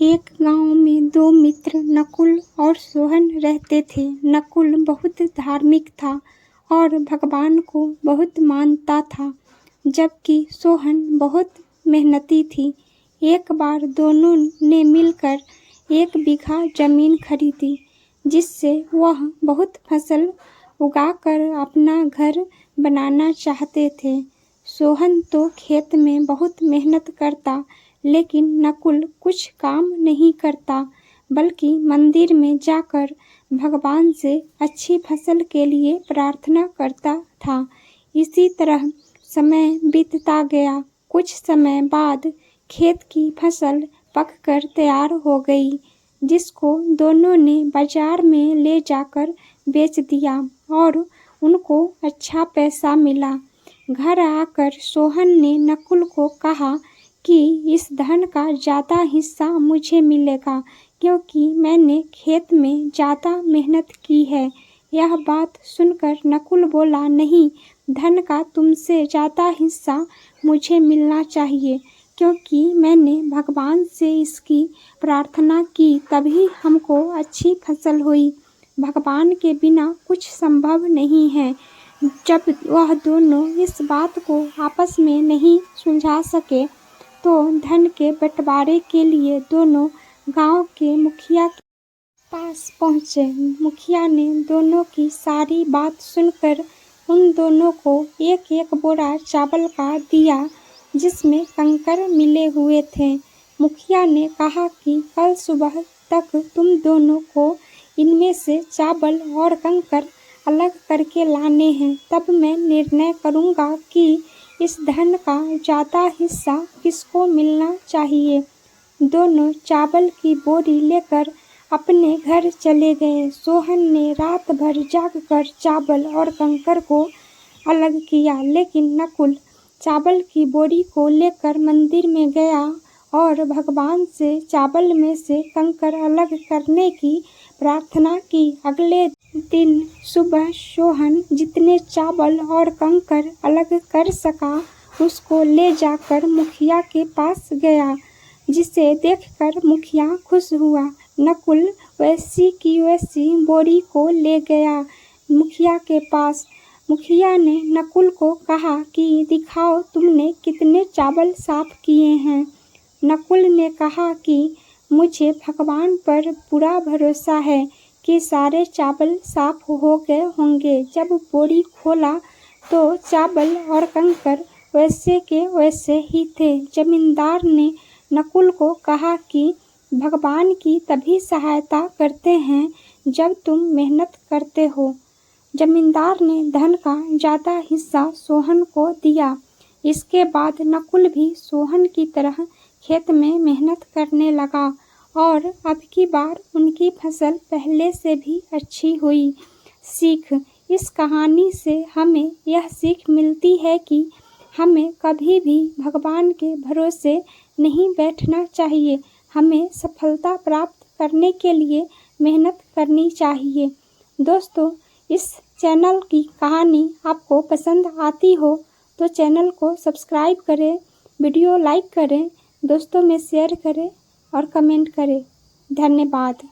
एक गांव में दो मित्र नकुल और सोहन रहते थे। नकुल बहुत धार्मिक था और भगवान को बहुत मानता था, जबकि सोहन बहुत मेहनती थी। एक बार दोनों ने मिलकर 1 बीघा जमीन खरीदी, जिससे वह बहुत फसल उगाकर अपना घर बनाना चाहते थे। सोहन तो खेत में बहुत मेहनत करता, लेकिन नकुल कुछ काम नहीं करता, बल्कि मंदिर में जाकर भगवान से अच्छी फसल के लिए प्रार्थना करता था। इसी तरह समय बीतता गया। कुछ समय बाद खेत की फसल पककर तैयार हो गई, जिसको दोनों ने बाजार में ले जाकर बेच दिया और उनको अच्छा पैसा मिला। घर आकर सोहन ने नकुल को कहा कि इस धन का ज़्यादा हिस्सा मुझे मिलेगा, क्योंकि मैंने खेत में ज़्यादा मेहनत की है। यह बात सुनकर नकुल बोला, नहीं, धन का तुमसे ज़्यादा हिस्सा मुझे मिलना चाहिए, क्योंकि मैंने भगवान से इसकी प्रार्थना की, तभी हमको अच्छी फसल हुई। भगवान के बिना कुछ संभव नहीं है। जब वह दोनों इस बात को आपस में नहीं सुलझा सके, तो धन के बंटवारे के लिए दोनों गांव के मुखिया के पास पहुंचे। मुखिया ने दोनों की सारी बात सुनकर उन दोनों को 1-1 बोरा चावल का दिया, जिसमें कंकर मिले हुए थे। मुखिया ने कहा कि कल सुबह तक तुम दोनों को इनमें से चावल और कंकर अलग करके लाने हैं, तब मैं निर्णय करूंगा कि इस धन का ज़्यादा हिस्सा किसको मिलना चाहिए। दोनों चावल की बोरी लेकर अपने घर चले गए। सोहन ने रात भर जागकर चावल और कंकर को अलग किया, लेकिन नकुल चावल की बोरी को लेकर मंदिर में गया और भगवान से चावल में से कंकर अलग करने की प्रार्थना की। अगले दिन सुबह सोहन जितने चावल और कंकर अलग कर सका, उसको ले जाकर मुखिया के पास गया, जिसे देखकर मुखिया खुश हुआ। नकुल वैसी की वैसी बोरी को ले गया मुखिया के पास। मुखिया ने नकुल को कहा कि दिखाओ तुमने कितने चावल साफ किए हैं। नकुल ने कहा कि मुझे भगवान पर पूरा भरोसा है कि सारे चावल साफ हो गए होंगे। जब बोरी खोला तो चावल और कंकर वैसे के वैसे ही थे। जमींदार ने नकुल को कहा कि भगवान की तभी सहायता करते हैं जब तुम मेहनत करते हो। जमींदार ने धन का ज़्यादा हिस्सा सोहन को दिया। इसके बाद नकुल भी सोहन की तरह खेत में मेहनत करने लगा और अब की बार उनकी फसल पहले से भी अच्छी हुई। सीख: इस कहानी से हमें यह सीख मिलती है कि हमें कभी भी भगवान के भरोसे नहीं बैठना चाहिए। हमें सफलता प्राप्त करने के लिए मेहनत करनी चाहिए। दोस्तों, इस चैनल की कहानी आपको पसंद आती हो तो चैनल को सब्सक्राइब करें, वीडियो लाइक करें, दोस्तों में शेयर करें और कमेंट करें। धन्यवाद।